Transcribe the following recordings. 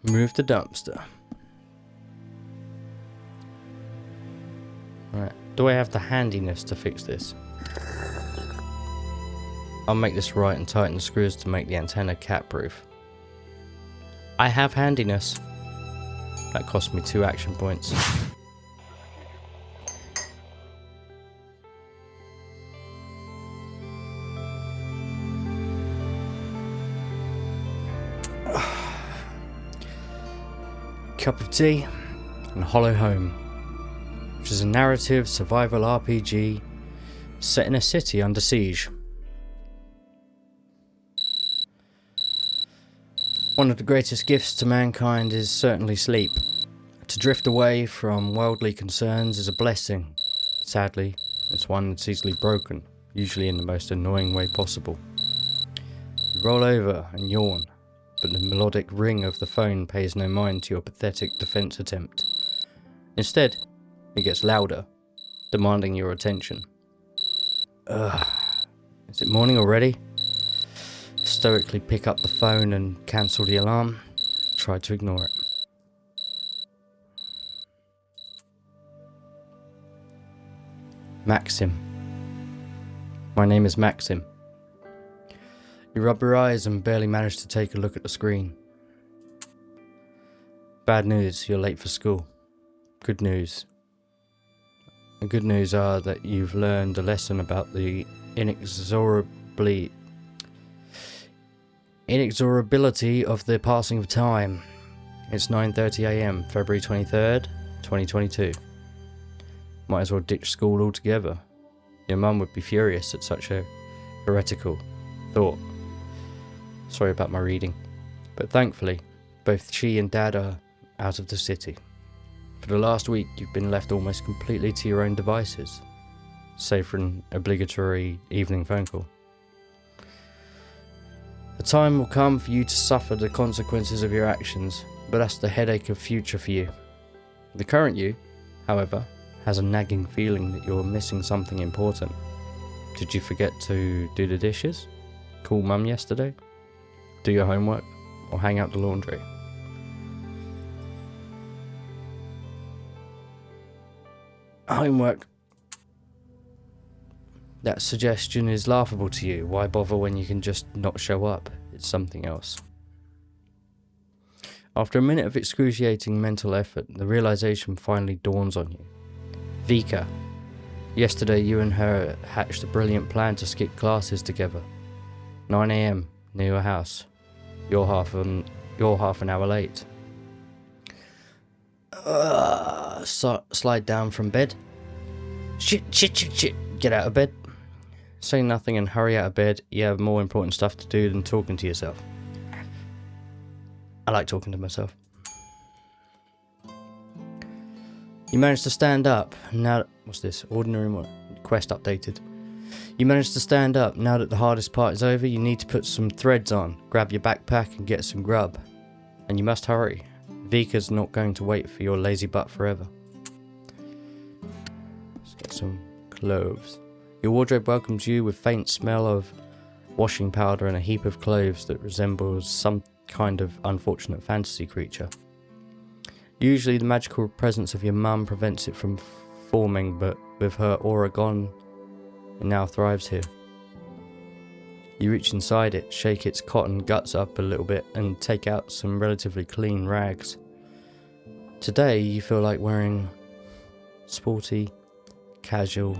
Move the dumpster. Right. Do I have the handiness to fix this? I'll make this right and tighten the screws to make the antenna cat-proof. I have handiness. That cost me 2 action points. Cup of tea and Hollow Home, which is a narrative survival RPG set in a city under siege. One of the greatest gifts to mankind is certainly sleep. To drift away from worldly concerns is a blessing. Sadly, it's one that's easily broken, usually in the most annoying way possible. You roll over and yawn, but the melodic ring of the phone pays no mind to your pathetic defense attempt. Instead, it gets louder, demanding your attention. Ugh. Is it morning already? Stoically pick up the phone and cancel the alarm. Try to ignore it. Maxim. My name is Maxim. You rub your eyes and barely manage to take a look at the screen. Bad news, you're late for school. Good news. The good news are that you've learned a lesson about the inexorability of the passing of time. It's 9:30 AM, February 23rd, 2022. Might as well ditch school altogether. Your mum would be furious at such a heretical thought. Sorry about my reading, but thankfully, both she and Dad are out of the city. For the last week, you've been left almost completely to your own devices, save for an obligatory evening phone call. The time will come for you to suffer the consequences of your actions, but that's the headache of future for you. The current you, however, has a nagging feeling that you're missing something important. Did you forget to do the dishes? Call Mum yesterday? Do your homework? Or hang out the laundry? Homework. That suggestion is laughable to you. Why bother when you can just not show up? It's something else. After a minute of excruciating mental effort, the realization finally dawns on you. Vika. Yesterday you and her hatched a brilliant plan to skip classes together. 9 AM, near your house. You're half an hour late. Slide down from bed. Shit. Get out of bed. Say nothing and hurry out of bed. You have more important stuff to do than talking to yourself. I like talking to myself. You managed to stand up. Now, what's this? Ordinary quest updated. You managed to stand up. Now that the hardest part is over, you need to put some threads on. Grab your backpack and get some grub. And you must hurry. Vika's not going to wait for your lazy butt forever. Let's get some clothes. Your wardrobe welcomes you with faint smell of washing powder and a heap of clothes that resembles some kind of unfortunate fantasy creature. Usually the magical presence of your mum prevents it from forming, but with her aura gone, it now thrives here. You reach inside it, shake its cotton guts up a little bit, and take out some relatively clean rags. Today you feel like wearing sporty, casual.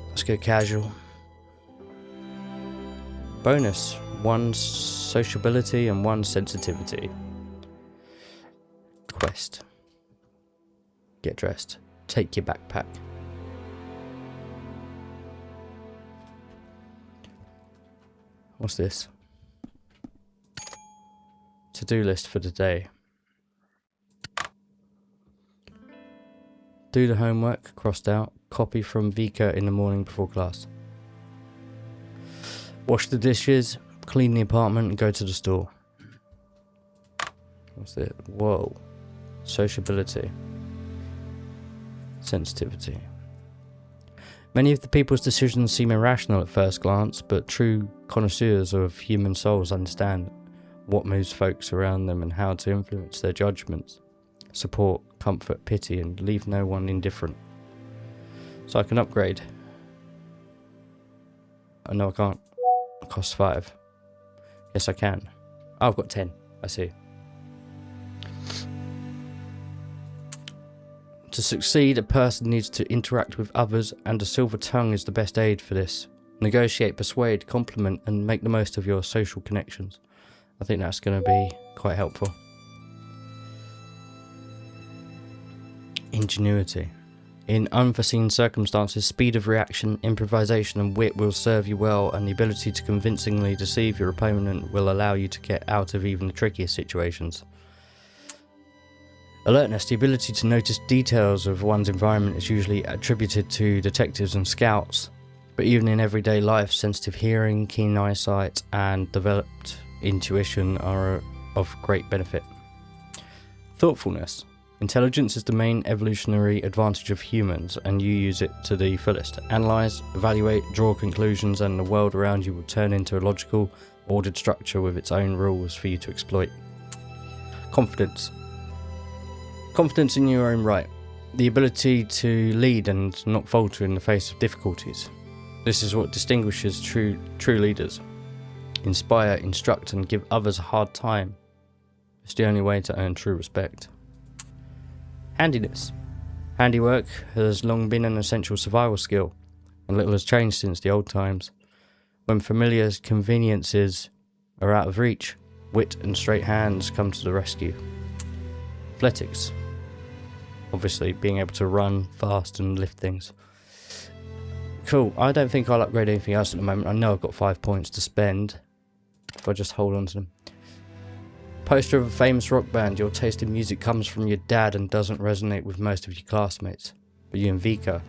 Let's go casual. Bonus, 1 sociability and 1 sensitivity. Quest. Get dressed. Take your backpack. What's this? To-do list for the day. Do the homework, crossed out. Copy from Vika in the morning before class. Wash the dishes, clean the apartment and go to the store. What's it? Whoa. Sociability. Sensitivity. Many of the people's decisions seem irrational at first glance, but true connoisseurs of human souls understand what moves folks around them and how to influence their judgments, support, comfort, pity, and leave no one indifferent. So I can upgrade. Oh no, I can't. It costs 5. Yes, I can. Oh, I've got 10. I see. To succeed, a person needs to interact with others, and a silver tongue is the best aid for this. Negotiate, persuade, compliment, and make the most of your social connections. I think that's going to be quite helpful. Ingenuity. In unforeseen circumstances, speed of reaction, improvisation, and wit will serve you well, and the ability to convincingly deceive your opponent will allow you to get out of even the trickiest situations. Alertness. The ability to notice details of one's environment is usually attributed to detectives and scouts, but even in everyday life, sensitive hearing, keen eyesight, and developed intuition are of great benefit. Thoughtfulness. Intelligence is the main evolutionary advantage of humans, and you use it to the fullest. Analyze, evaluate, draw conclusions, and the world around you will turn into a logical, ordered structure with its own rules for you to exploit. Confidence. Confidence in your own right. The ability to lead and not falter in the face of difficulties. This is what distinguishes true leaders. Inspire, instruct, and give others a hard time. It's the only way to earn true respect. Handiness. Handiwork has long been an essential survival skill, and little has changed since the old times. When familiar conveniences are out of reach, wit and straight hands come to the rescue. Athletics. Obviously, being able to run fast and lift things. Cool, I don't think I'll upgrade anything else at the moment. I know I've got 5 points to spend, if I just hold on to them. Poster of a famous rock band. Your taste in music comes from your dad and doesn't resonate with most of your classmates, but you and Vika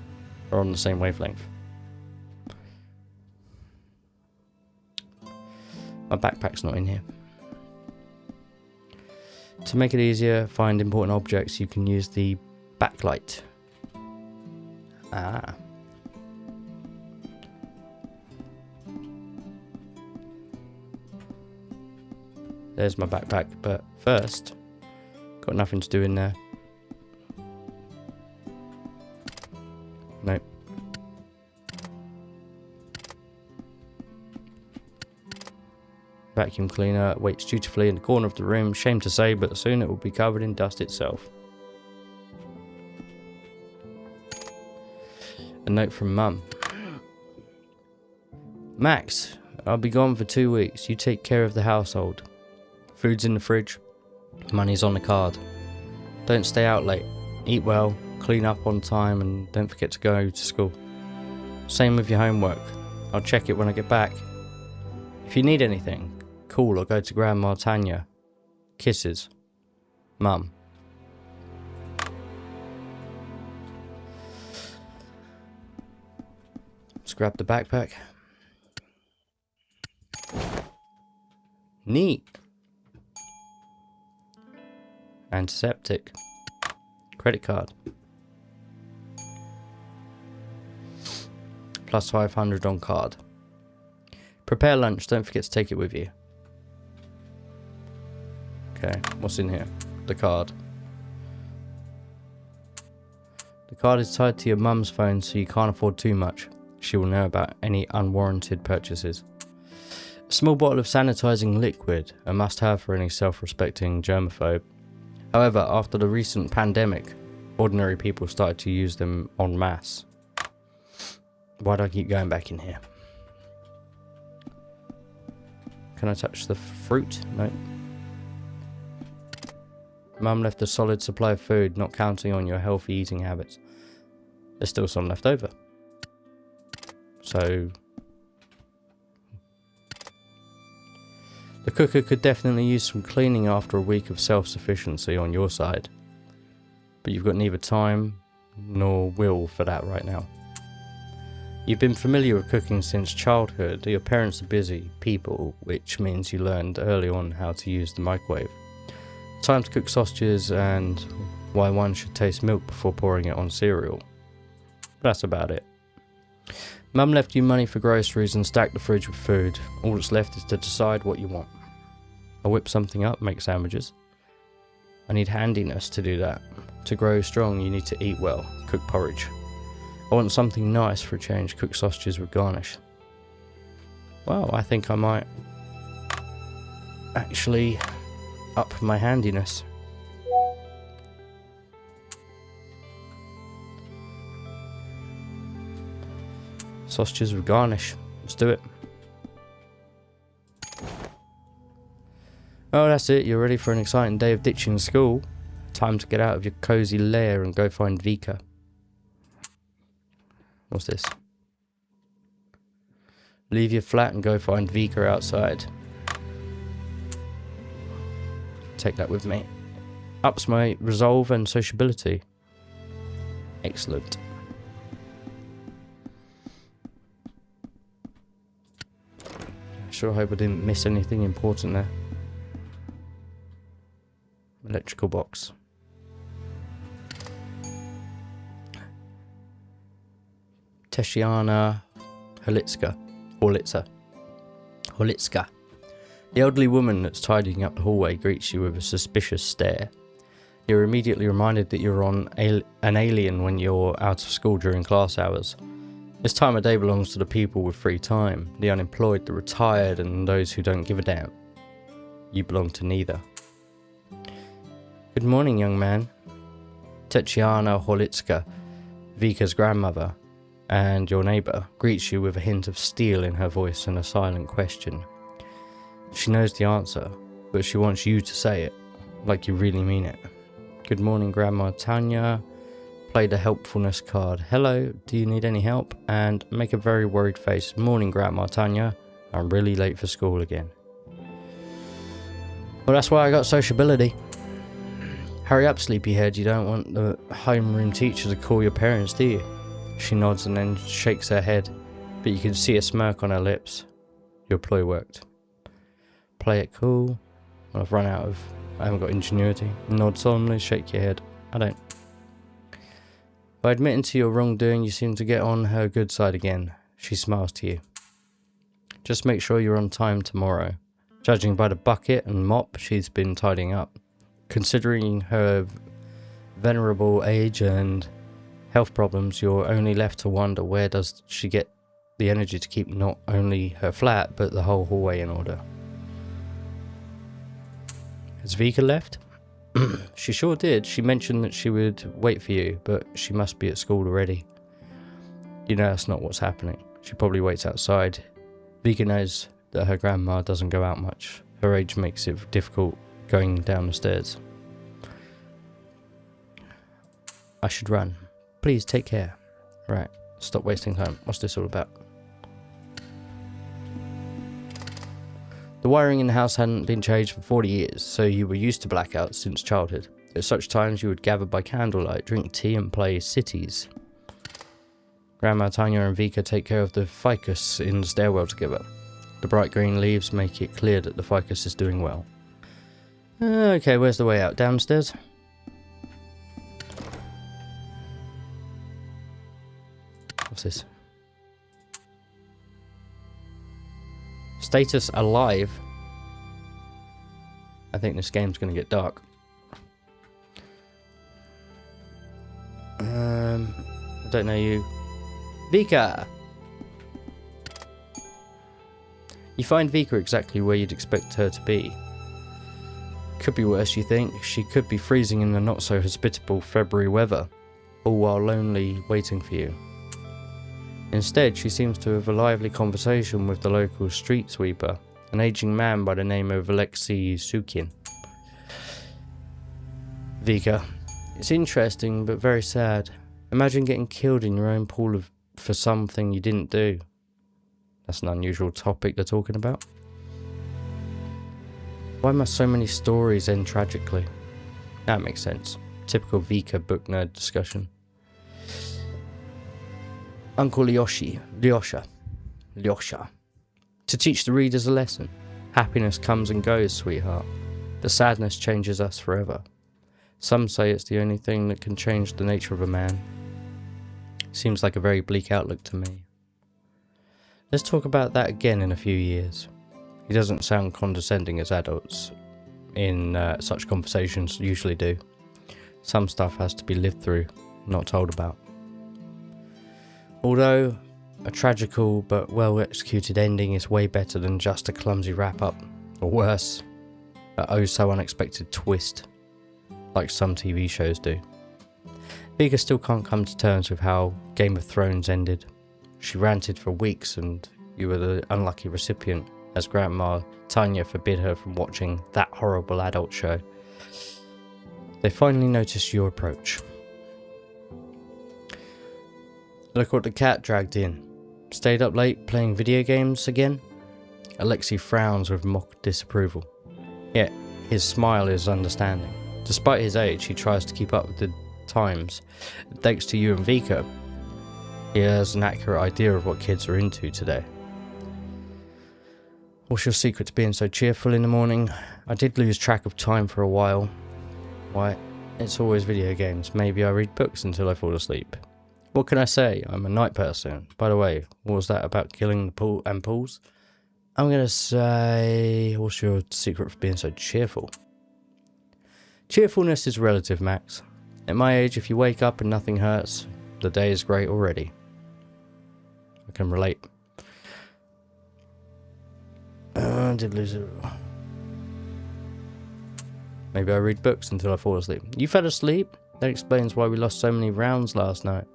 are on the same wavelength. My backpack's not in here. To make it easier, find important objects, you can use the backlight. Ah. There's my backpack, but first, got nothing to do in there. Nope. Vacuum cleaner waits dutifully in the corner of the room. Shame to say, but soon it will be covered in dust itself. A note from Mum. Max, I'll be gone for 2 weeks. You take care of the household. Food's in the fridge. Money's on the card. Don't stay out late. Eat well, clean up on time, and don't forget to go to school. Same with your homework. I'll check it when I get back. If you need anything, call or go to Grandma Tanya. Kisses. Mum. Let's grab the backpack. Neat. Antiseptic. Credit card. Plus 500 on card. Prepare lunch, don't forget to take it with you. Okay, what's in here? The card. The card is tied to your mum's phone, so you can't afford too much. She will know about any unwarranted purchases. A small bottle of sanitizing liquid, a must-have for any self-respecting germaphobe. However, after the recent pandemic, ordinary people started to use them en masse. Why do I keep going back in here? Can I touch the fruit? No. Mum left a solid supply of food, not counting on your healthy eating habits. There's still some left over. So the cooker could definitely use some cleaning after a week of self-sufficiency on your side. But you've got neither time nor will for that right now. You've been familiar with cooking since childhood. Your parents are busy people, which means you learned early on how to use the microwave. Time to cook sausages and why one should taste milk before pouring it on cereal. That's about it. Mum left you money for groceries and stacked the fridge with food. All that's left is to decide what you want. I'll whip something up, make sandwiches. I need handiness to do that. To grow strong, you need to eat well, cook porridge. I want something nice for a change, cook sausages with garnish. Well, I think I might actually up my handiness. Sausages with garnish. Let's do it. Oh, that's it. You're ready for an exciting day of ditching school. Time to get out of your cozy lair and go find Vika. What's this? Leave your flat and go find Vika outside. Take that with me. Ups my resolve and sociability. Excellent. Sure hope I didn't miss anything important there. Electrical box. Teshiana Holitska. The elderly woman that's tidying up the hallway greets you with a suspicious stare. You're immediately reminded that you're an alien when you're out of school during class hours. This time of day belongs to the people with free time, the unemployed, the retired, and those who don't give a damn. You belong to neither. Good morning, young man. Tetiana Holitska, Vika's grandmother, and your neighbour, greets you with a hint of steel in her voice and a silent question. She knows the answer, but she wants you to say it, like you really mean it. Good morning, Grandma Tanya. Play the helpfulness card. Hello, do you need any help? And make a very worried face. Morning, Grandma Tanya. I'm really late for school again. Well, that's why I got sociability. Hurry up, sleepyhead. You don't want the homeroom teacher to call your parents, do you? She nods and then shakes her head, but you can see a smirk on her lips. Your ploy worked. Play it cool. Well, I haven't got ingenuity. Nod solemnly, shake your head. I don't. By admitting to your wrongdoing, you seem to get on her good side again. She smiles to you. Just make sure you're on time tomorrow. Judging by the bucket and mop she's been tidying up. Considering her venerable age and health problems, you're only left to wonder where does she get the energy to keep not only her flat, but the whole hallway in order. Has Vika left? She sure did. She mentioned that she would wait for you, but she must be at school already. You know that's not what's happening. She probably waits outside. Vika knows that her grandma doesn't go out much. Her age makes it difficult going down the stairs. I should run. Please take care. Right, stop wasting time. What's this all about? The wiring in the house hadn't been changed for 40 years, so you were used to blackouts since childhood. At such times you would gather by candlelight, drink tea and play cities. Grandma Tanya and Vika take care of the ficus in the stairwell together. The bright green leaves make it clear that the ficus is doing well. Okay, where's the way out? Downstairs? What's this? Status alive. I think this game's going to get dark. I don't know you. Vika! You find Vika exactly where you'd expect her to be. Could be worse, you think. She could be freezing in the not so hospitable February weather, all while lonely waiting for you. Instead, she seems to have a lively conversation with the local street sweeper, an aging man by the name of Alexei Sukin. Vika, it's interesting but very sad. Imagine getting killed in your own pool for something you didn't do. That's an unusual topic they're talking about. Why must so many stories end tragically? That makes sense. Typical Vika book nerd discussion. Uncle Lyosha. To teach the readers a lesson. Happiness comes and goes, sweetheart. The sadness changes us forever. Some say it's the only thing that can change the nature of a man. Seems like a very bleak outlook to me. Let's talk about that again in a few years. He doesn't sound condescending as adults in such conversations usually do. Some stuff has to be lived through, not told about. Although a tragical but well executed ending is way better than just a clumsy wrap up, or worse, a oh so unexpected twist, like some TV shows do. Vika still can't come to terms with how Game of Thrones ended. She ranted for weeks and you were the unlucky recipient, as Grandma Tanya forbid her from watching that horrible adult show. They finally noticed your approach. Look what the cat dragged in. Stayed up late playing video games again? Alexei frowns with mock disapproval. Yet, his smile is understanding. Despite his age, he tries to keep up with the times. Thanks to you and Vika, he has an accurate idea of what kids are into today. What's your secret to being so cheerful in the morning? I did lose track of time for a while. Why, it's always video games. Maybe I read books until I fall asleep. What can I say? I'm a night person. By the way, what was that about killing the pool and pools? I'm gonna say, what's your secret for being so cheerful? Cheerfulness is relative, Max. At my age, if you wake up and nothing hurts, the day is great already. I can relate. I did lose it. Maybe I read books until I fall asleep. You fell asleep? That explains why we lost so many rounds last night.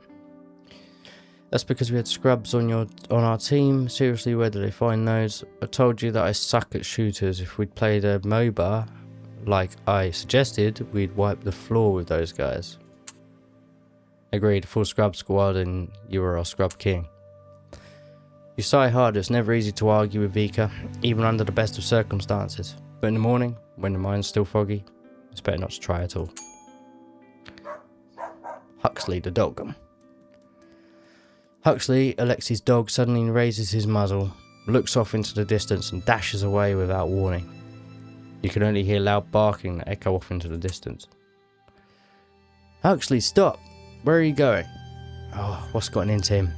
That's because we had scrubs on our team. Seriously, where did they find those? I told you that I suck at shooters. If we'd played a MOBA, like I suggested, we'd wipe the floor with those guys. Agreed, full scrub squad and you were our scrub king. You sigh hard, it's never easy to argue with Vika, even under the best of circumstances. But in the morning, when the mind's still foggy, it's better not to try at all. Huxley the dog. Huxley, Alexei's dog, suddenly raises his muzzle, looks off into the distance and dashes away without warning. You can only hear loud barking that echo off into the distance. Huxley, stop! Where are you going? Oh, what's gotten into him?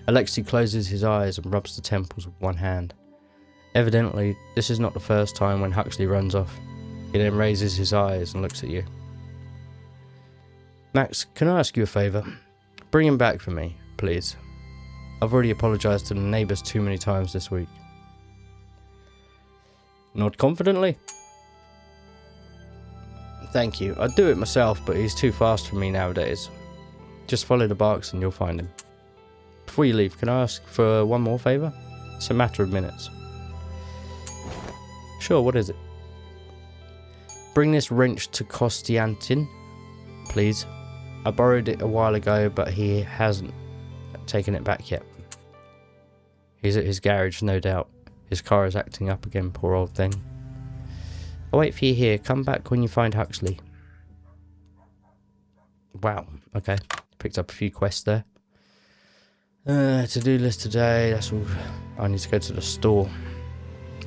Alexei closes his eyes and rubs the temples with one hand. Evidently, this is not the first time when Huxley runs off. He then raises his eyes and looks at you. Max, can I ask you a favour? Bring him back for me, please. I've already apologised to the neighbours too many times this week. Nod confidently. Thank you. I'd do it myself, but he's too fast for me nowadays. Just follow the barks and you'll find him. Before you leave, can I ask for one more favour? It's a matter of minutes. Sure, what is it? Bring this wrench to Kostiantin, please. I borrowed it a while ago, but he hasn't taken it back yet. He's at his garage, no doubt. His car is acting up again, poor old thing. I'll wait for you here. Come back when you find Huxley. Wow, okay. Picked up a few quests there. To-do list today, that's all. I need to go to the store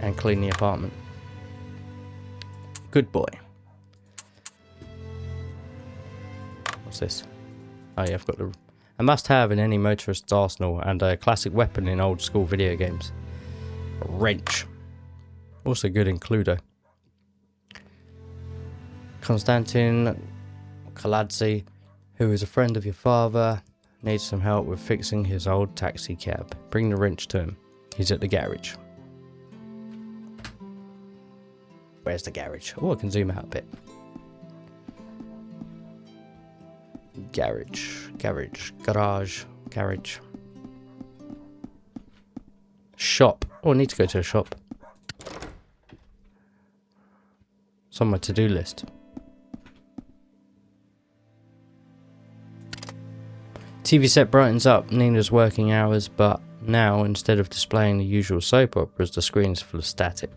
and clean the apartment. Good boy. What's this? Oh yeah, I've got a must-have in any motorist's arsenal and a classic weapon in old-school video games. A wrench. Also good in Cluedo. Konstantin Kaladze, who is a friend of your father, needs some help with fixing his old taxi cab. Bring the wrench to him. He's at the garage. Where's the garage? Oh, I can zoom out a bit. Garage. Shop. Oh, I need to go to a shop. It's on my to-do list. TV set brightens up Nina's working hours, but now, instead of displaying the usual soap operas, the screen's full of static.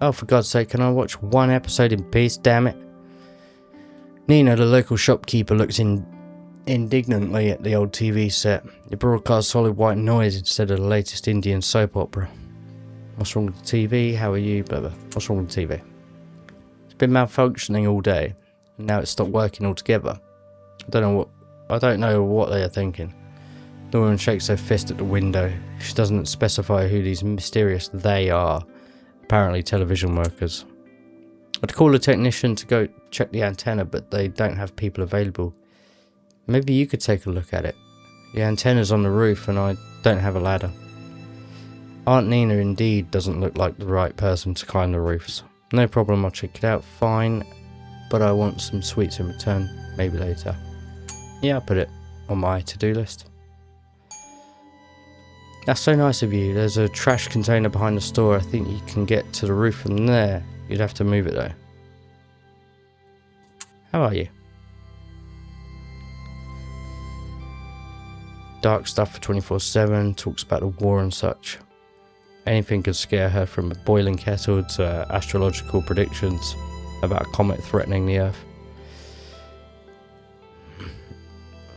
Oh, for God's sake, can I watch one episode in peace, damn it? Nina, the local shopkeeper, looks indignantly at the old TV set. It broadcasts solid white noise instead of the latest Indian soap opera. What's wrong with the TV? How are you? Blah, blah. What's wrong with the TV? It's been malfunctioning all day, and now it's stopped working altogether. I don't know what they are thinking. The woman shakes her fist at the window. She doesn't specify who these mysterious they are. Apparently television workers. I'd call a technician to go check the antenna, but they don't have people available. Maybe you could take a look at it. The antenna's on the roof and I don't have a ladder. Aunt Nina indeed doesn't look like the right person to climb the roofs. No problem, I'll check it out, fine, but I want some sweets in return, maybe later. Yeah, I'll put it on my to-do list. That's so nice of you. There's a trash container behind the store. I think you can get to the roof from there. You'd have to move it though. How are you? Dark stuff for 24/7, talks about the war and such. Anything could scare her, from a boiling kettle to astrological predictions about a comet threatening the Earth.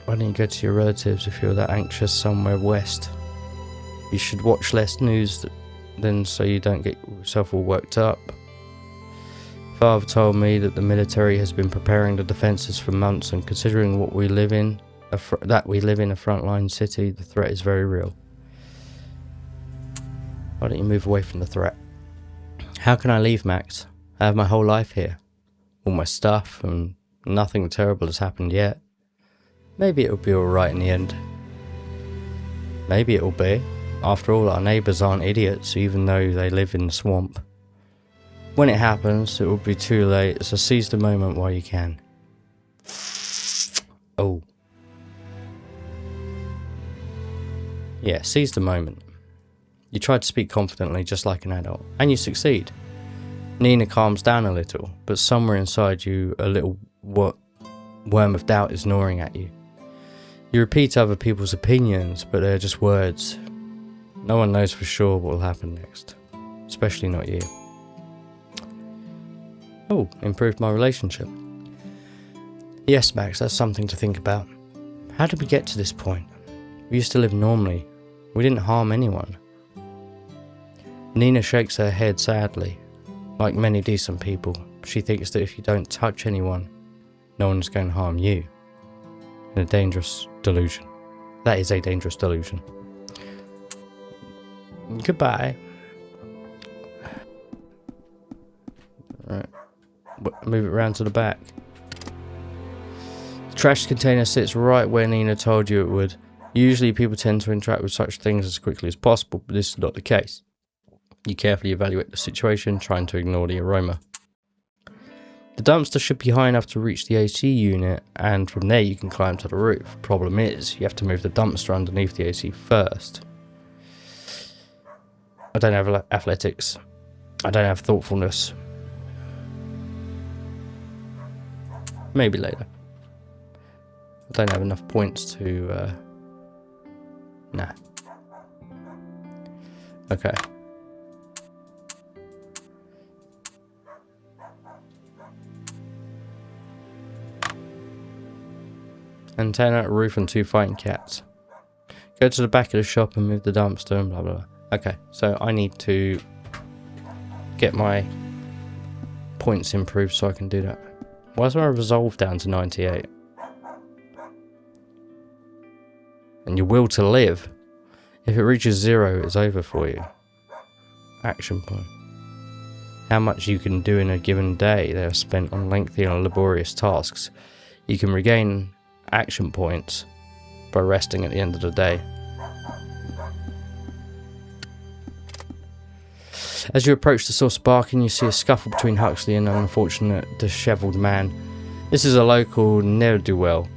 Why don't you go to your relatives if you're that anxious somewhere west? You should watch less news then so you don't get yourself all worked up. Father told me that the military has been preparing the defences for months, and considering what we live in, that we live in a frontline city, the threat is very real. Why don't you move away from the threat? How can I leave, Max? I have my whole life here. All my stuff, and nothing terrible has happened yet. Maybe it'll be alright in the end. Maybe it'll be. After all, our neighbours aren't idiots, even though they live in the swamp. When it happens, it will be too late, so seize the moment while you can. Oh. Yeah, seize the moment. You try to speak confidently, just like an adult, and you succeed. Nina calms down a little, but somewhere inside you, a little worm of doubt is gnawing at you. You repeat other people's opinions, but they're just words. No one knows for sure what will happen next, especially not you. Oh, improved my relationship. Yes, Max, that's something to think about. How did we get to this point? We used to live normally. We didn't harm anyone. Nina shakes her head sadly. Like many decent people, she thinks that if you don't touch anyone, no one's going to harm you. A dangerous delusion. That is a dangerous delusion. Goodbye. Right. Move it around to the back. The trash container sits right where Nina told you it would. Usually people tend to interact with such things as quickly as possible, but this is not the case. You carefully evaluate the situation, trying to ignore the aroma. The dumpster should be high enough to reach the AC unit, and from there you can climb to the roof. Problem is, you have to move the dumpster underneath the AC first. I don't have athletics. I don't have thoughtfulness. Maybe later. I don't have enough points to... Nah. Okay. Antenna, roof, and 2 fighting cats. Go to the back of the shop and move the dumpster and blah blah blah. Okay, so I need to get my points improved so I can do that. Why is my resolve down to 98? And your will to live. If it reaches 0, it's over for you. Action point. How much you can do in a given day. They are spent on lengthy and laborious tasks. You can regain action points by resting at the end of the day. As you approach the source of barking, you see a scuffle between Huxley and an unfortunate dishevelled man. This is a local ne'er-do-well,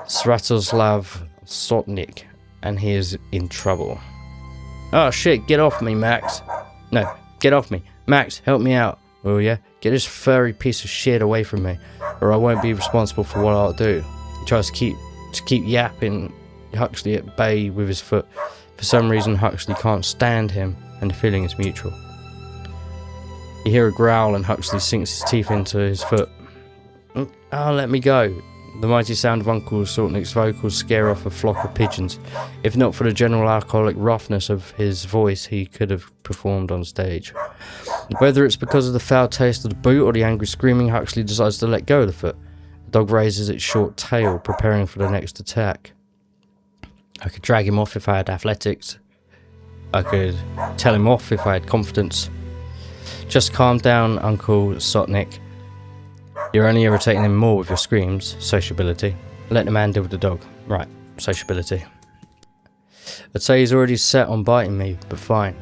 Svratoslav Sotnik, and he is in trouble. Oh shit, get off me, Max. No, get off me. Max, help me out. Will ya? Get this furry piece of shit away from me, or I won't be responsible for what I'll do. He tries to keep yapping Huxley at bay with his foot. For some reason, Huxley can't stand him, and the feeling is mutual. You hear a growl and Huxley sinks his teeth into his foot. Oh, let me go. The mighty sound of Uncle Saltnick's vocals scare off a flock of pigeons. If not for the general alcoholic roughness of his voice, he could have performed on stage. Whether it's because of the foul taste of the boot or the angry screaming, Huxley decides to let go of the foot. The Dog raises its short tail, preparing for the next attack. I could drag him off if I had athletics. I could tell him off if I had confidence. Just calm down, Uncle Sotnik. You're only irritating him more with your screams. Sociability. Let the man deal with the dog. Right, sociability. I'd say he's already set on biting me, but fine.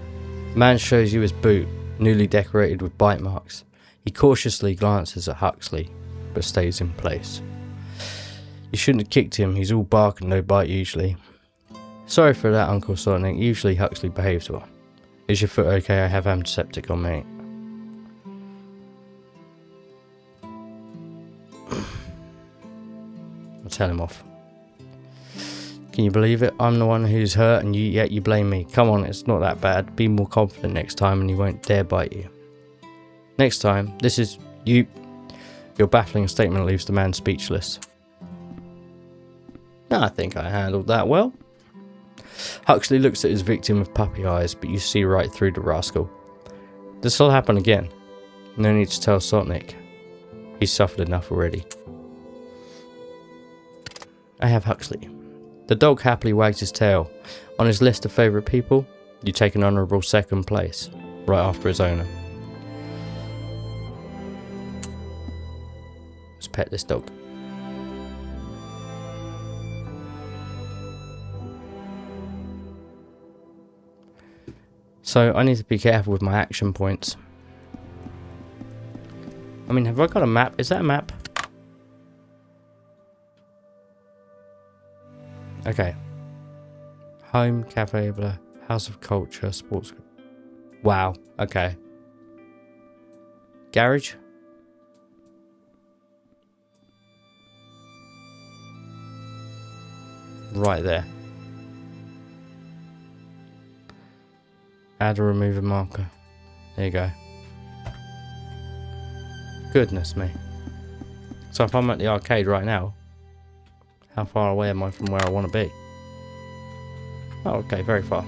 The man shows you his boot, newly decorated with bite marks. He cautiously glances at Huxley, but stays in place. You shouldn't have kicked him, he's all bark and no bite usually. Sorry for that, Uncle Sonic, usually Huxley behaves well. Is your foot okay? I have antiseptic on me. I'll tell him off. Can you believe it? I'm the one who's hurt and yet you blame me. Come on, it's not that bad. Be more confident next time and he won't dare bite you. Next time, this is you. Your baffling statement leaves the man speechless. I think I handled that well. Huxley looks at his victim with puppy eyes, but you see right through the rascal. This will happen again. No need to tell Sotnik. He's suffered enough already. I have Huxley. The dog happily wags his tail. On his list of favourite people, you take an honourable second place, right after his owner. Let's pet this dog. So I need to be careful with my action points. I mean, have I got a map? Is that a map? Okay. Home, cafe, blah, house of culture, sports. Wow. Okay. Garage. Right there. Add or remove a marker. There you go. Goodness me. So if I'm at the arcade right now, how far away am I from where I want to be? Oh, okay, very far.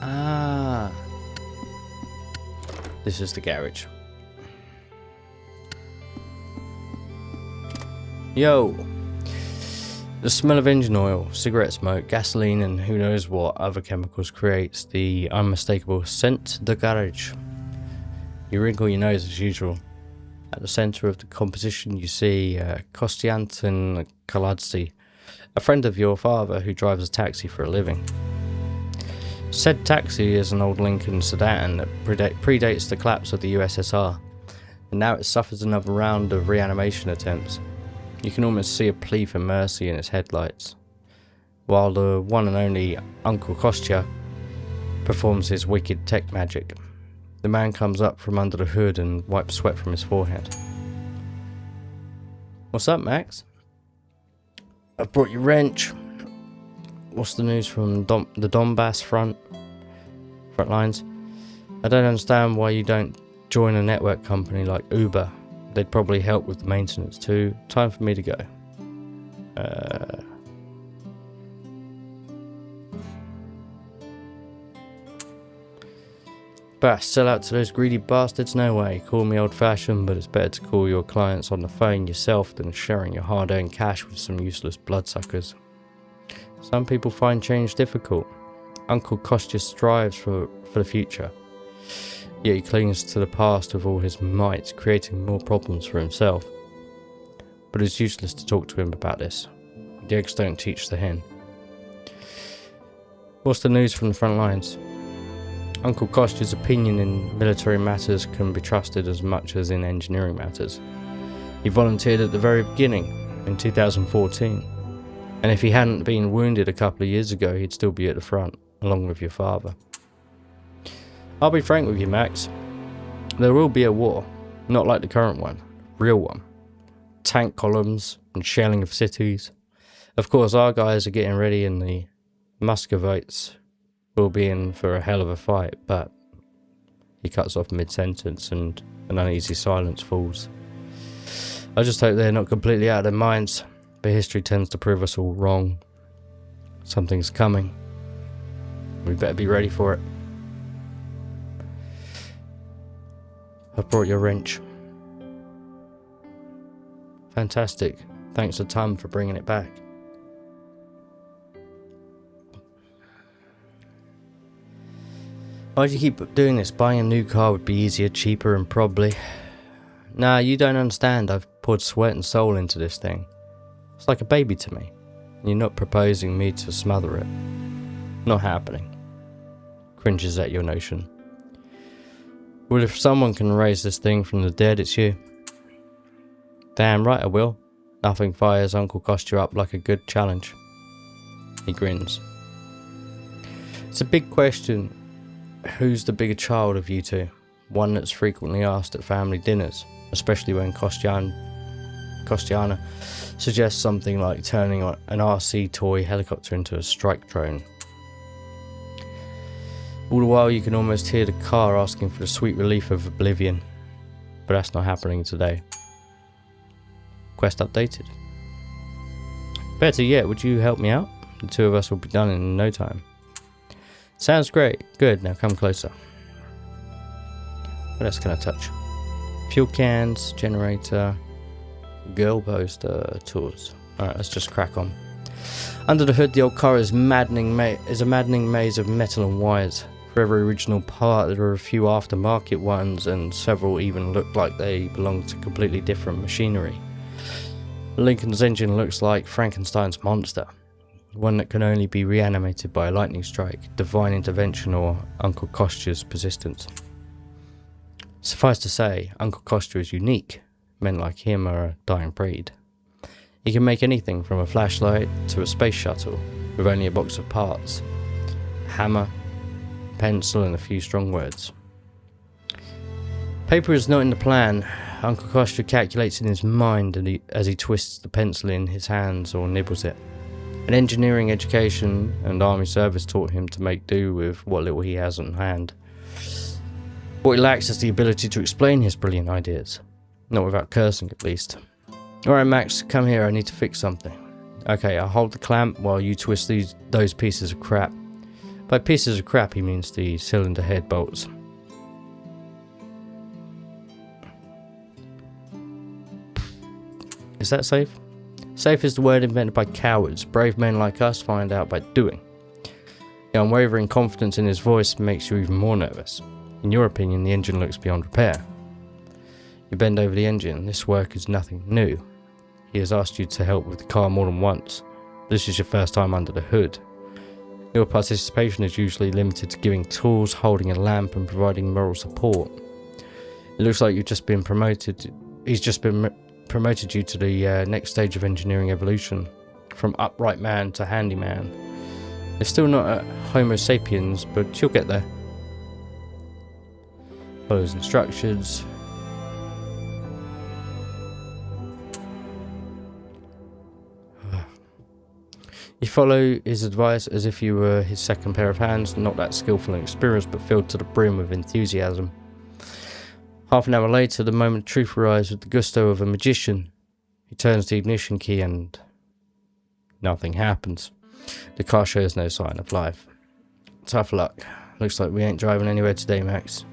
Ah. This is the garage. Yo. The smell of engine oil, cigarette smoke, gasoline and who knows what other chemicals creates the unmistakable scent de garage. You wrinkle your nose as usual. At the centre of the composition you see Kostiantin Kaladze, a friend of your father who drives a taxi for a living. Said taxi is an old Lincoln sedan that predates the collapse of the USSR, and now it suffers another round of reanimation attempts. You can almost see a plea for mercy in its headlights, while the one and only Uncle Kostya performs his wicked tech magic. The man comes up from under the hood and wipes sweat from his forehead. What's up, Max? I've brought you wrench. What's the news from the Donbass front lines? I don't understand why you don't join a network company like Uber. They'd probably help with the maintenance too. Time for me to go. Bah, sell out to those greedy bastards? No way. Call me old-fashioned, but it's better to call your clients on the phone yourself than sharing your hard-earned cash with some useless bloodsuckers. Some people find change difficult. Uncle Kostya strives for the future. Yet he clings to the past with all his might, creating more problems for himself. But it's useless to talk to him about this. The eggs don't teach the hen. What's the news from the front lines? Uncle Kostya's opinion in military matters can be trusted as much as in engineering matters. He volunteered at the very beginning, in 2014. And if he hadn't been wounded a couple of years ago, he'd still be at the front, along with your father. I'll be frank with you, Max. There will be a war, not like the current one, real one. Tank columns and shelling of cities. Of course, our guys are getting ready and the Muscovites will be in for a hell of a fight, but he cuts off mid-sentence and an uneasy silence falls. I just hope they're not completely out of their minds, but history tends to prove us all wrong. Something's coming. We better be ready for it. I've brought your wrench. Fantastic. Thanks a ton for bringing it back. Why do you keep doing this? Buying a new car would be easier, cheaper, and probably... Nah, you don't understand. I've poured sweat and soul into this thing. It's like a baby to me. You're not proposing me to smother it. Not happening. Cringes at your notion. Well, if someone can raise this thing from the dead, it's you. Damn right I will. Nothing fires Uncle Coster up like a good challenge. He grins. It's a big question. Who's the bigger child of you two? One that's frequently asked at family dinners, especially when Costiana suggests something like turning an RC toy helicopter into a strike drone. All the while you can almost hear the car asking for the sweet relief of oblivion. But that's not happening today. Quest updated. Better yet, would you help me out? The two of us will be done in no time. Sounds great. Good, now come closer. What else can I touch? Fuel cans, generator, girl poster, tools. Alright, let's just crack on. Under the hood, the old car is a maddening maze of metal and wires. For every original part, there are a few aftermarket ones, and several even look like they belong to completely different machinery. Lincoln's engine looks like Frankenstein's monster. One that can only be reanimated by a lightning strike, divine intervention, or Uncle Coster's persistence. Suffice to say, Uncle Coster is unique. Men like him are a dying breed. He can make anything from a flashlight to a space shuttle with only a box of parts, a hammer, pencil, and a few strong words. Paper is not in the plan. Uncle Coster calculates in his mind as he twists the pencil in his hands or nibbles it. An engineering education and army service taught him to make do with what little he has on hand. What he lacks is the ability to explain his brilliant ideas. Not without cursing, at least. Alright, Max, come here, I need to fix something. Okay, I'll hold the clamp while you twist those pieces of crap. By pieces of crap, he means the cylinder head bolts. Is that safe? Safe is the word invented by cowards. Brave men like us find out by doing. The unwavering confidence in his voice makes you even more nervous. In your opinion, the engine looks beyond repair. You bend over the engine. This work is nothing new. He has asked you to help with the car more than once. This is your first time under the hood. Your participation is usually limited to giving tools, holding a lamp, and providing moral support. It looks like you've just been promoted. He's just been promoted you to the next stage of engineering evolution, from upright man to handyman. It's still not a Homo sapiens, but you'll get there. Follows instructions. You follow his advice as if you were his second pair of hands, not that skillful and experienced, but filled to the brim with enthusiasm. Half an hour later, the moment of truth arrives with the gusto of a magician. He turns the ignition key and nothing happens. The car shows no sign of life. Tough luck. Looks like we ain't driving anywhere today, Max.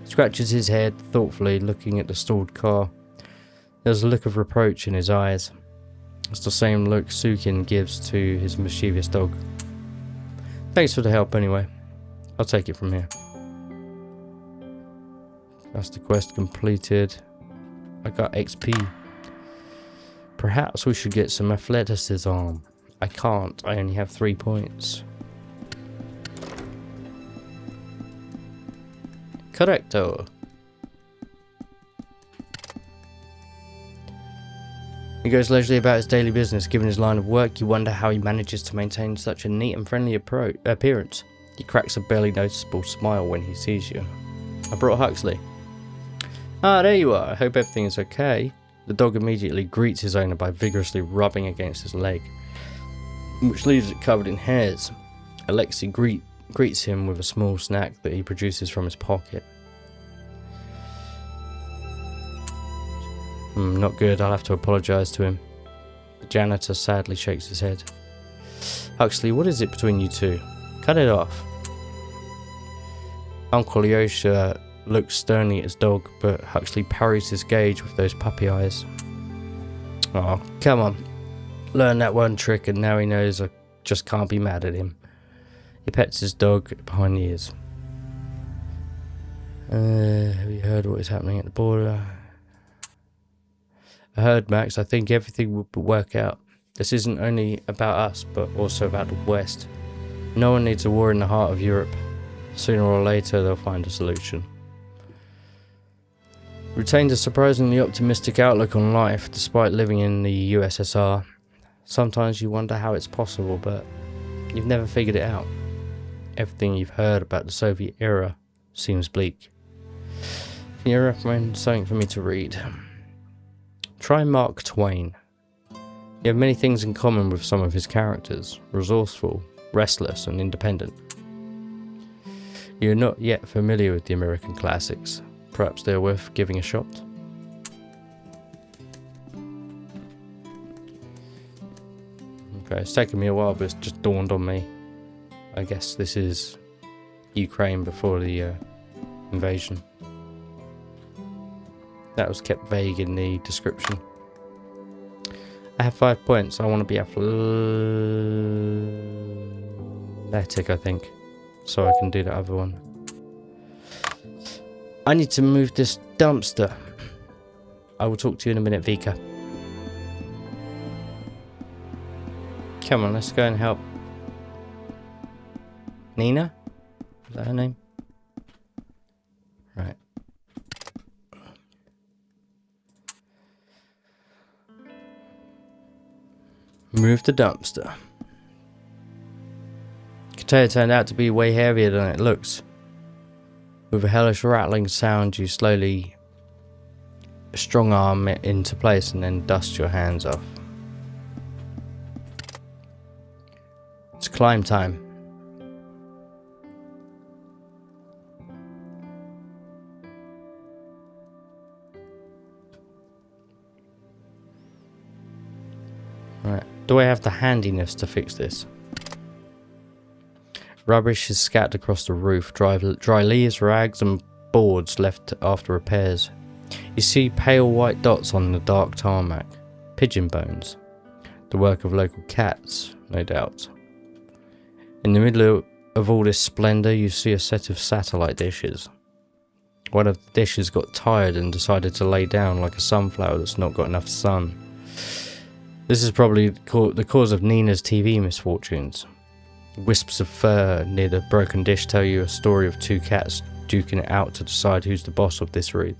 Scratches his head thoughtfully, looking at the stalled car. There's a look of reproach in his eyes. It's the same look Sukin gives to his mischievous dog. Thanks for the help anyway. I'll take it from here. That's the quest completed. I got XP. Perhaps we should get some athleticism. I can't. I only have 3 points. Correcto. He goes leisurely about his daily business. Given his line of work, you wonder how he manages to maintain such a neat and friendly appearance. He cracks a barely noticeable smile when he sees you. I brought Huxley. Ah, there you are. I hope everything is okay. The dog immediately greets his owner by vigorously rubbing against his leg, which leaves it covered in hairs. Alexei greets him with a small snack that he produces from his pocket. Not good. I'll have to apologise to him. The janitor sadly shakes his head. Huxley, what is it between you two? Cut it off. Uncle Yosha looks sternly at his dog, but Huxley parries his gaze with those puppy eyes. Oh, come on. Learn that one trick and now he knows I just can't be mad at him. He pets his dog behind the ears. Have you heard what is happening at the border? I heard, Max. I think everything will work out. This isn't only about us, but also about the West. No one needs a war in the heart of Europe. Sooner or later, they'll find a solution. Retained a surprisingly optimistic outlook on life, despite living in the USSR. Sometimes you wonder how it's possible, but you've never figured it out. Everything you've heard about the Soviet era seems bleak. Can you recommend something for me to read? Try Mark Twain. You have many things in common with some of his characters. Resourceful, restless, and independent. You're not yet familiar with the American classics. Perhaps they're worth giving a shot. Okay, it's taken me a while, but it's just dawned on me. I guess this is Ukraine before the invasion. That was kept vague in the description. I have 5 points. I want to be athletic, I think, so I can do the other one. I need to move this dumpster. I will talk to you in a minute, Vika. Come on, let's go and help. Nina? Is that her name? Right. Move the dumpster. Container turned out to be way heavier than it looks. With a hellish rattling sound, you slowly strong arm it into place and then dust your hands off. It's climb time. Right. Do I have the handiness to fix this? Rubbish is scattered across the roof, dry leaves, rags and boards left after repairs. You see pale white dots on the dark tarmac. Pigeon bones. The work of local cats, no doubt. In the middle of all this splendour, you see a set of satellite dishes. One of the dishes got tired and decided to lay down like a sunflower that's not got enough sun. This is probably the cause of Nina's TV misfortunes. Wisps of fur near the broken dish tell you a story of two cats duking it out to decide who's the boss of this wreath.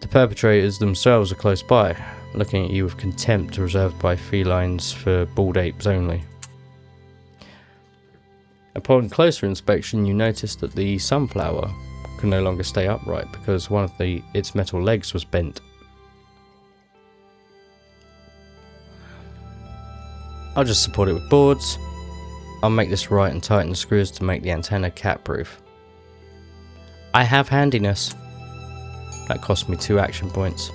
The perpetrators themselves are close by, looking at you with contempt reserved by felines for bald apes only. Upon closer inspection, you notice that the sunflower can no longer stay upright because one of its metal legs was bent. I'll just support it with boards. I'll make this right and tighten the screws to make the antenna cat-proof. I have handiness. That cost me 2 action points.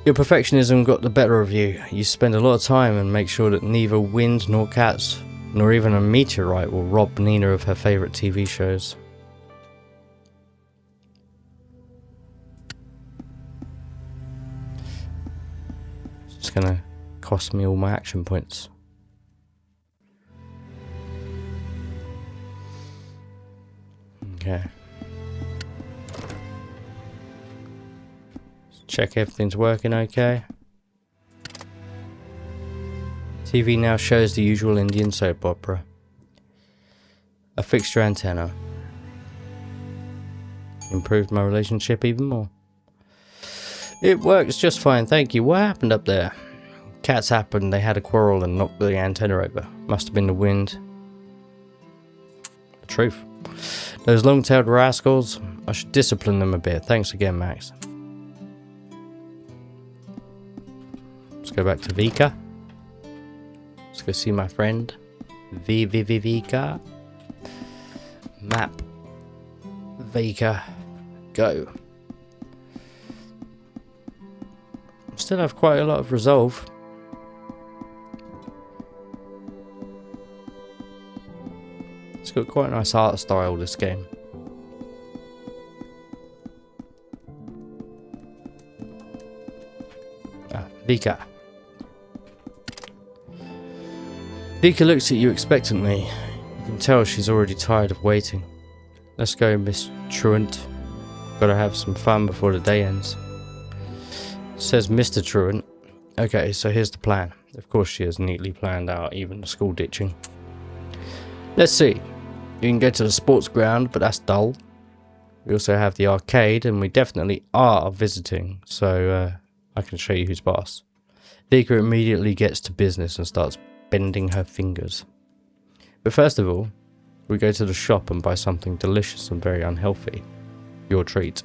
Your perfectionism got the better of you. You spend a lot of time and make sure that neither wind nor cats, nor even a meteorite will rob Nina of her favourite TV shows. It's gonna cost me all my action points. Okay. Let's check everything's working okay. TV now shows the usual Indian soap opera. I fixed your antenna. Improved my relationship even more. It works just fine, thank you. What happened up there? Cats happened, they had a quarrel and knocked the antenna over. Must have been the wind. The truth. Those long-tailed rascals, I should discipline them a bit. Thanks again, Max. Let's go back to Vika. Let's go see my friend. Vika. Map. Vika. Go. Still have quite a lot of resolve. It's got quite a nice art style, this game. Vika. Vika looks at you expectantly. You can tell she's already tired of waiting. Let's go, Miss Truant. Gotta have some fun before the day ends. Says Mr. Truant. Okay, so here's the plan. Of course she has neatly planned out even the school ditching. Let's see. You can go to the sports ground, but that's dull. We also have the arcade, and we definitely are visiting, so I can show you who's boss. Vika immediately gets to business and starts bending her fingers. But first of all, we go to the shop and buy something delicious and very unhealthy. Your treat.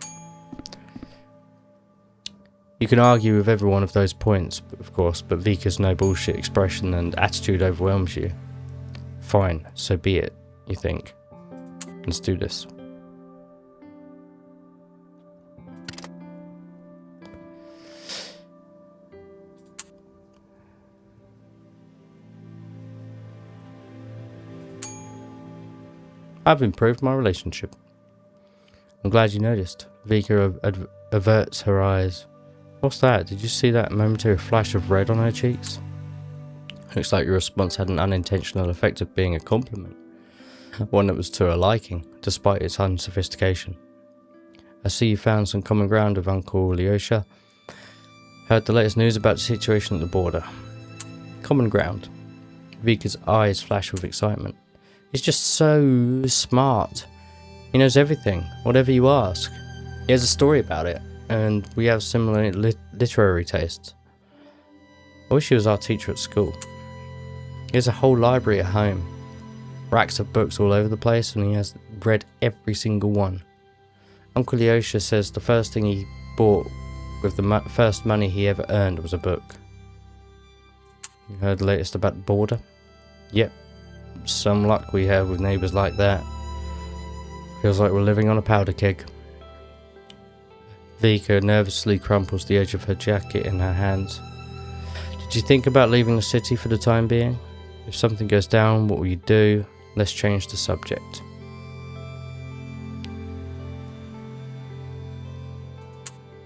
You can argue with every one of those points, of course, but Vika's no bullshit expression and attitude overwhelms you. Fine, so be it, you think. Let's do this. I've improved my relationship. I'm glad you noticed. Vika averts her eyes. What's that? Did you see that momentary flash of red on her cheeks? Looks like your response had an unintentional effect of being a compliment. One that was to her liking, despite its unsophistication. I see you found some common ground with Uncle Leosha. Heard the latest news about the situation at the border. Common ground. Vika's eyes flash with excitement. He's just so smart. He knows everything, whatever you ask. He has a story about it, and we have similar literary tastes. I wish he was our teacher at school. He has a whole library at home. Racks of books all over the place, and he has read every single one. Uncle Leosha says the first thing he bought with the first money he ever earned was a book. You heard the latest about the border? Yep. Some luck we have with neighbours like that. Feels like we're living on a powder keg. Vika nervously crumples the edge of her jacket in her hands. Did you think about leaving the city for the time being? If something goes down, what will you do? Let's change the subject.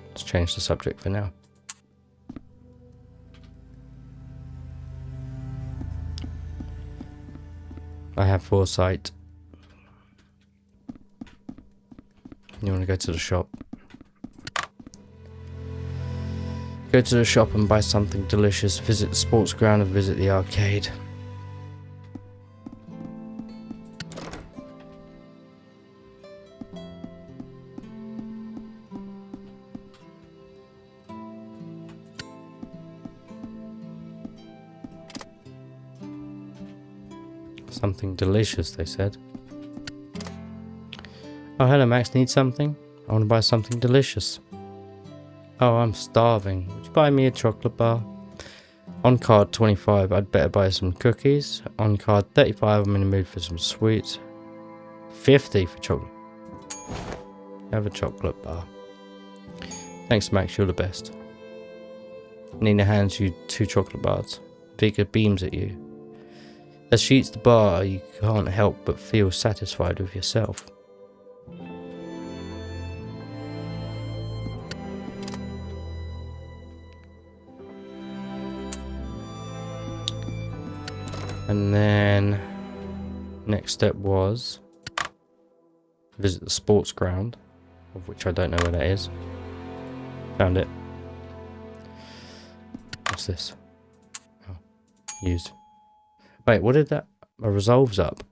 Let's change the subject for now. I have foresight. You want to go to the shop? Go to the shop and buy something delicious. Visit the sports ground and visit the arcade. Something delicious, they said. Oh, hello Max, need something? I want to buy something delicious. Oh, I'm starving. Would you buy me a chocolate bar? On card 25, I'd better buy some cookies. On card 35, I'm in the mood for some sweets. 50 for chocolate. Have a chocolate bar. Thanks Max, you're the best. Nina hands you 2 chocolate bars. Vika beams at you. As she eats the bar, you can't help but feel satisfied with yourself. And then next step was visit the sports ground, of which I don't know where that is. Found it. What's this? Oh, used. Wait, what did that? My resolve's up.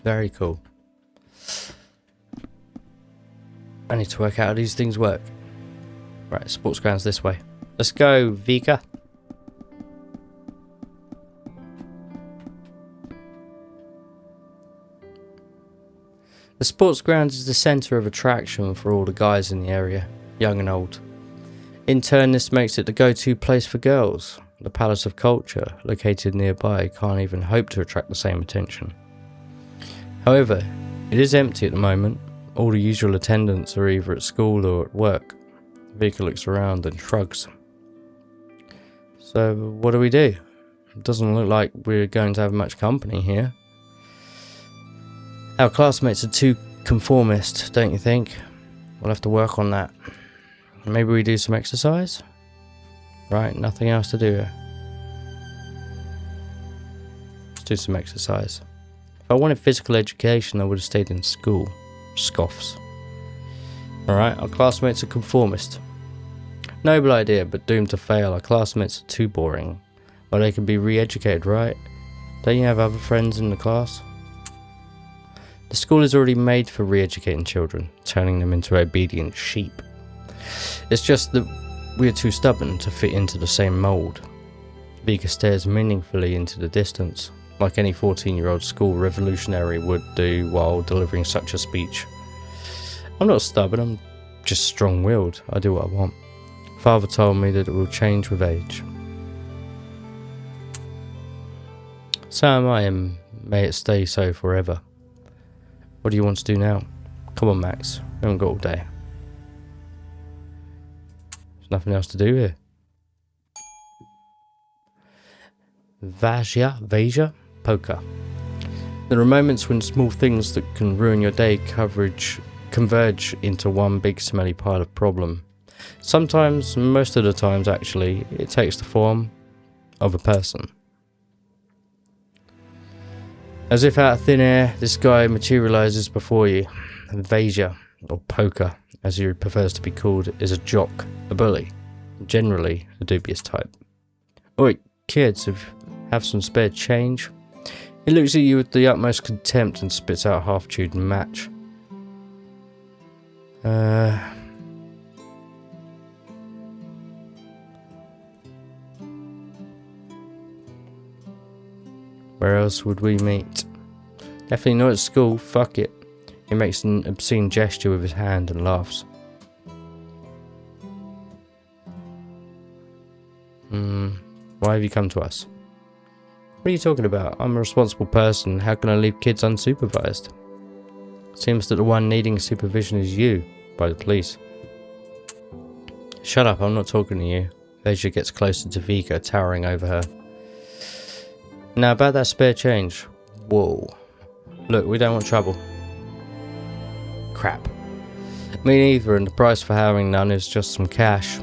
Very cool. I need to work out how these things work. Right, sports ground's this way. Let's go, Vika. The sports ground is the centre of attraction for all the guys in the area, young and old. In turn, this makes it the go-to place for girls. The Palace of Culture, located nearby, can't even hope to attract the same attention. However, it is empty at the moment. All the usual attendants are either at school or at work. Vika looks around and shrugs. So, what do we do? It doesn't look like we're going to have much company here. Our classmates are too conformist, don't you think? We'll have to work on that. Maybe we do some exercise? Right, nothing else to do here. Let's do some exercise. If I wanted physical education, I would have stayed in school. Scoffs. Alright, our classmates are conformist. Noble idea, but doomed to fail. Our classmates are too boring. Well, they can be re-educated, right? Don't you have other friends in the class? The school is already made for re-educating children, turning them into obedient sheep. It's just that we are too stubborn to fit into the same mould. Vika stares meaningfully into the distance, like any 14-year-old school revolutionary would do while delivering such a speech. I'm not stubborn, I'm just strong-willed. I do what I want. Father told me that it will change with age. So am I, and may it stay so forever. What do you want to do now? Come on, Max. We haven't got all day. There's nothing else to do here. Vaja, poker. There are moments when small things that can ruin your day converge into one big smelly pile of problem. Sometimes, most of the times actually, it takes the form of a person. As if out of thin air, this guy materializes before you. Vaja, or poker, as he prefers to be called, is a jock, a bully, generally a dubious type. Oi, kids, have some spare change? He looks at you with the utmost contempt and spits out a half-chewed match. Where else would we meet? Definitely not at school, fuck it. He makes an obscene gesture with his hand and laughs. Why have you come to us? What are you talking about? I'm a responsible person. How can I leave kids unsupervised? Seems that the one needing supervision is you, by the police. Shut up, I'm not talking to you. Vaja gets closer to Vika, towering over her. Now about that spare change. Whoa. Look, we don't want trouble. Crap. Me neither, and the price for having none is just some cash.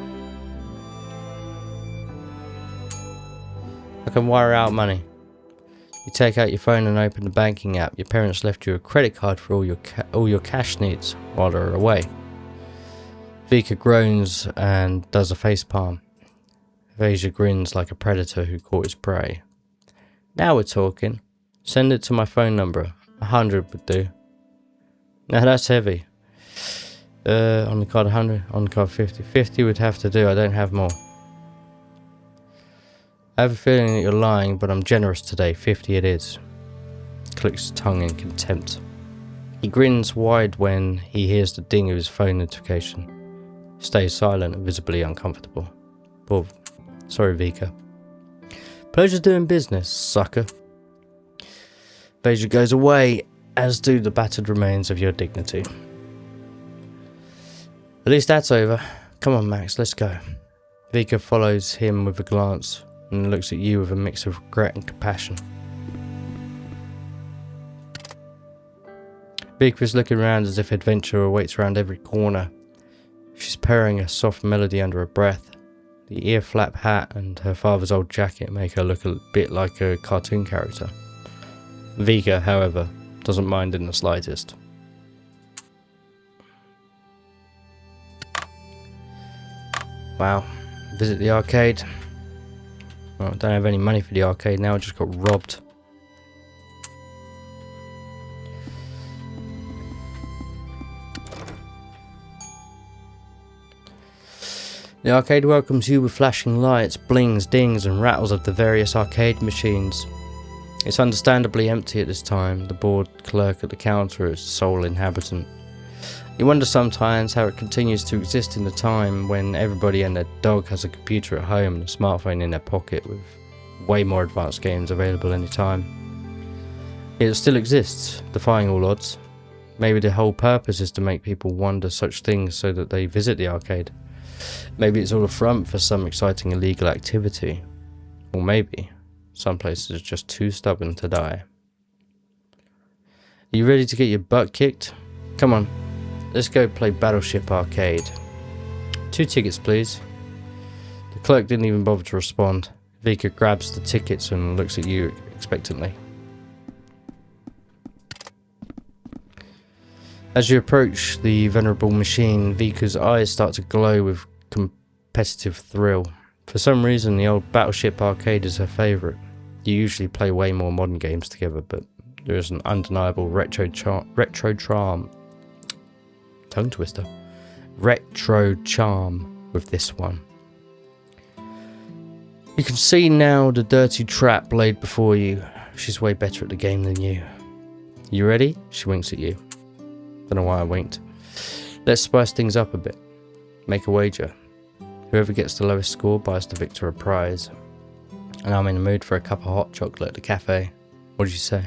I can wire out money. You take out your phone and open the banking app. Your parents left you a credit card for all your cash needs while they're away. Vika groans and does a facepalm. Vaja grins like a predator who caught his prey. Now we're talking. Send it to my phone number. 100 would do. Now that's heavy. On the card 100, on the card 50. 50 would have to do, I don't have more. I have a feeling that you're lying, but I'm generous today. 50 it is. Clicks his tongue in contempt. He grins wide when he hears the ding of his phone notification. He stays silent and visibly uncomfortable. Sorry, Vika. Pleasure doing business, sucker. Vaja goes away, as do the battered remains of your dignity. At least that's over. Come on, Max, let's go. Vika follows him with a glance and looks at you with a mix of regret and compassion. Vika's looking around as if adventure awaits around every corner. She's purring a soft melody under her breath. The ear flap hat and her father's old jacket make her look a bit like a cartoon character. Vika, however, doesn't mind in the slightest. Wow, visit the arcade. Well, I don't have any money for the arcade now, I just got robbed. The arcade welcomes you with flashing lights, blings, dings and rattles of the various arcade machines. It's understandably empty at this time, the bored clerk at the counter is sole inhabitant. You wonder sometimes how it continues to exist in the time when everybody and their dog has a computer at home and a smartphone in their pocket with way more advanced games available anytime. It still exists, defying all odds. Maybe the whole purpose is to make people wonder such things so that they visit the arcade. Maybe it's all a front for some exciting illegal activity. Or maybe some places are just too stubborn to die. Are you ready to get your butt kicked? Come on, let's go play Battleship Arcade. 2 tickets, please. The clerk didn't even bother to respond. Vika grabs the tickets and looks at you expectantly. As you approach the venerable machine, Vika's eyes start to glow with competitive thrill. For some reason, the old Battleship arcade is her favourite. You usually play way more modern games together, but there is an undeniable retro charm. Tongue twister. Retro charm with this one. You can see now the dirty trap laid before you. She's way better at the game than you. You ready? She winks at you. Don't know why I winked. Let's spice things up a bit. Make a wager. Whoever gets the lowest score buys the victor a prize. And I'm in the mood for a cup of hot chocolate at the cafe. What did you say?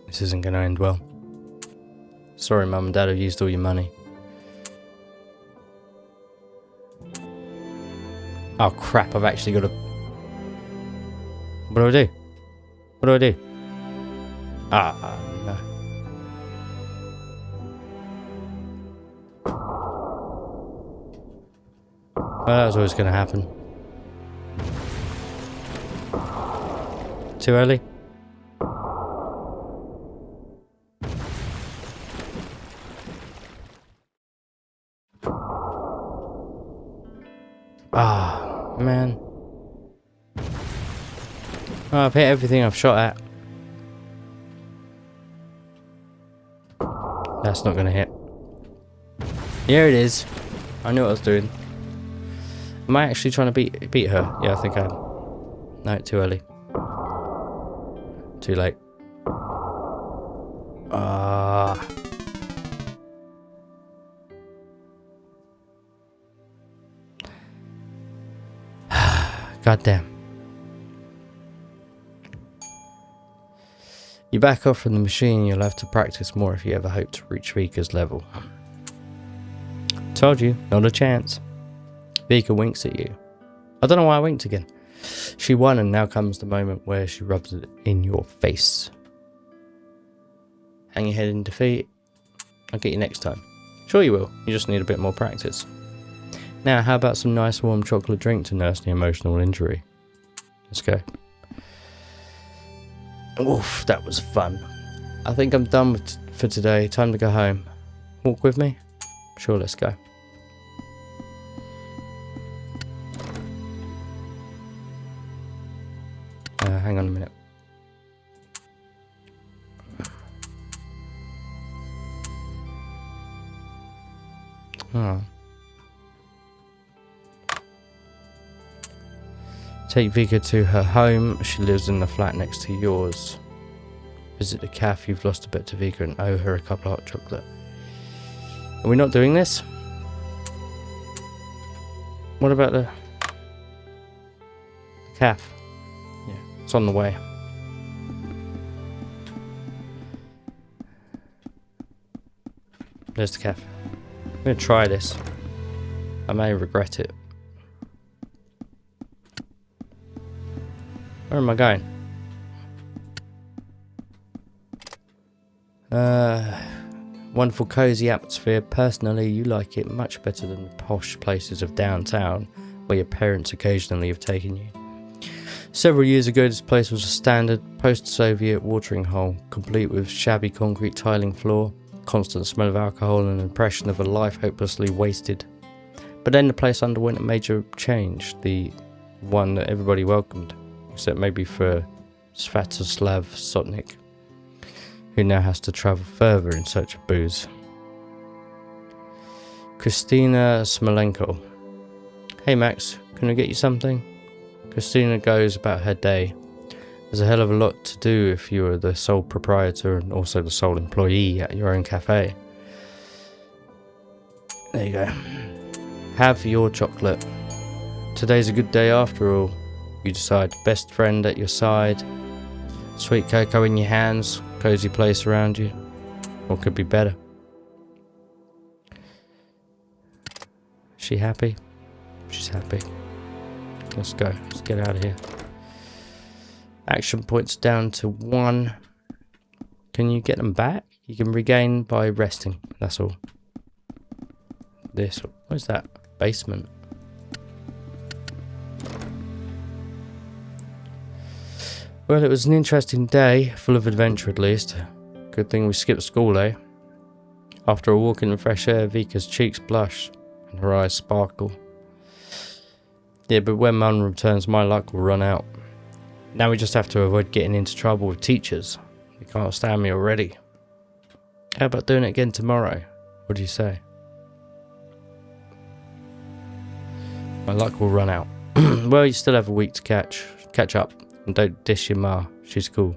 This isn't going to end well. Sorry, Mum and Dad, I've used all your money. Oh crap, I've actually got to... What do I do? What do I do? No. Well, that was always going to happen. Too early? Ah, man. Oh, I've hit everything I've shot at. That's not going to hit. Here it is. I knew what I was doing. Am I actually trying to beat her? Yeah, I think I am. No, too early. Too late. God damn. You back off from the machine, you'll have to practice more if you ever hope to reach Vika's level. Told you, not a chance. Vika winks at you. I don't know why I winked again. She won, and now comes the moment where she rubs it in your face. Hang your head in defeat. I'll get you next time. Sure you will, you just need a bit more practice. Now, how about some nice warm chocolate drink to nurse the emotional injury? Let's go. Oof, that was fun. I think I'm done for today. Time to go home. Walk with me? Sure, let's go. Hang on a minute. Oh. Take Vika to her home. She lives in the flat next to yours. Visit the cafe. You've lost a bet to Vika and owe her a couple of hot chocolate. Are we not doing this? What about the calf? Yeah, it's on the way. There's the calf. I'm going to try this. I may regret it. Where am I going? Wonderful cozy atmosphere. Personally, you like it much better than the posh places of downtown where your parents occasionally have taken you. Several years ago, this place was a standard post-Soviet watering hole, complete with shabby concrete tiling floor, constant smell of alcohol and an impression of a life hopelessly wasted. But then the place underwent a major change, the one that everybody welcomed. Except maybe for Svatoslav Sotnik, who now has to travel further in search of booze. Christina Smolenko. Hey Max, can I get you something? Christina goes about her day. There's a hell of a lot to do if you are the sole proprietor and also the sole employee at your own cafe. There you go. Have your chocolate. Today's a good day after all. You decide, best friend at your side, sweet cocoa in your hands, cozy place around you. What could be better? Is she happy? She's happy. Let's go. Let's get out of here. Action points down to 1. Can you get them back? You can regain by resting. That's all. This. What is that? Basement. Well, it was an interesting day, full of adventure at least. Good thing we skipped school, eh? After a walk in the fresh air, Vika's cheeks blush and her eyes sparkle. Yeah, but when Mum returns, my luck will run out. Now we just have to avoid getting into trouble with teachers. They can't stand me already. How about doing it again tomorrow? What do you say? My luck will run out. Well, you still have a week to catch up. And don't dish your ma. She's cool.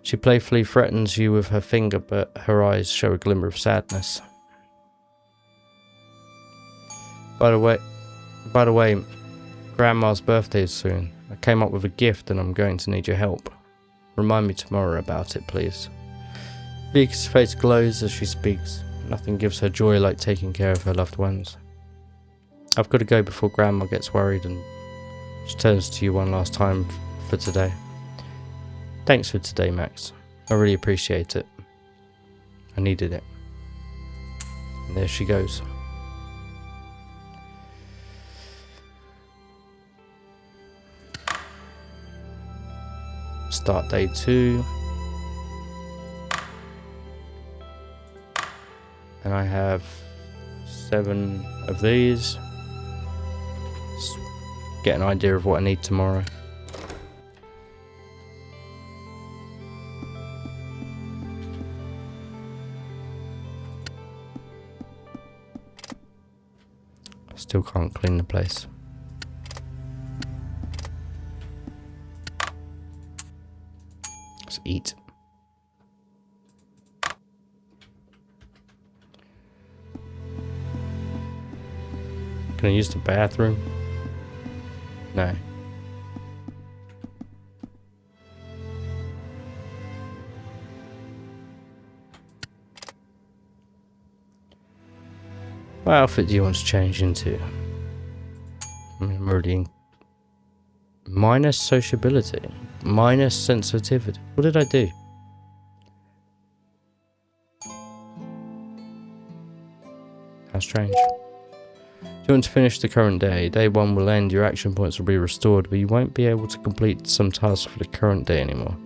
She playfully threatens you with her finger, but her eyes show a glimmer of sadness. By the way, Grandma's birthday is soon. I came up with a gift and I'm going to need your help. Remind me tomorrow about it, please. Vika's face glows as she speaks. Nothing gives her joy like taking care of her loved ones. I've got to go before Grandma gets worried and she turns to you one last time for today. Thanks for today, Max. I really appreciate it. I needed it. And there she goes. Start day 2. And I have 7 of these. Just get an idea of what I need tomorrow. Still can't clean the place. Let's eat. Can I use the bathroom? No. What outfit do you want to change into? I'm already in. Minus sociability. Minus sensitivity. What did I do? How strange. If you want to finish the current day, day 1 will end, your action points will be restored, but you won't be able to complete some tasks for the current day anymore.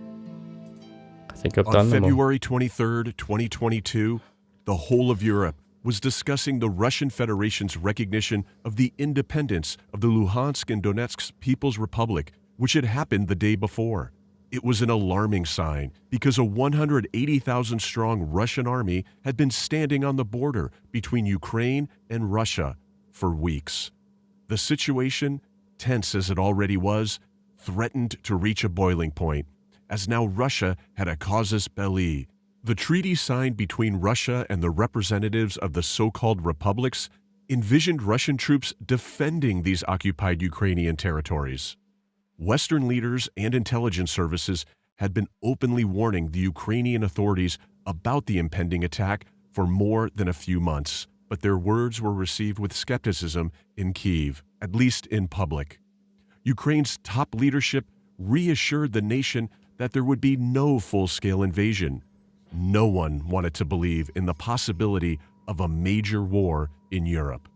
I think I've done them all. On February 23rd, 2022, the whole of Europe was discussing the Russian Federation's recognition of the independence of the Luhansk and Donetsk People's Republic, which had happened the day before. It was an alarming sign because a 180,000-strong Russian army had been standing on the border between Ukraine and Russia for weeks. The situation, tense as it already was, threatened to reach a boiling point, as now Russia had a casus belli. The treaty signed between Russia and the representatives of the so-called republics envisioned Russian troops defending these occupied Ukrainian territories. Western leaders and intelligence services had been openly warning the Ukrainian authorities about the impending attack for more than a few months, but their words were received with skepticism in Kyiv, at least in public. Ukraine's top leadership reassured the nation that there would be no full-scale invasion. No one wanted to believe in the possibility of a major war in Europe.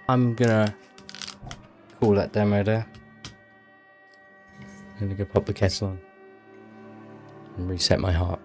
I'm gonna call that demo there. I'm gonna go pop the kettle on and reset my heart.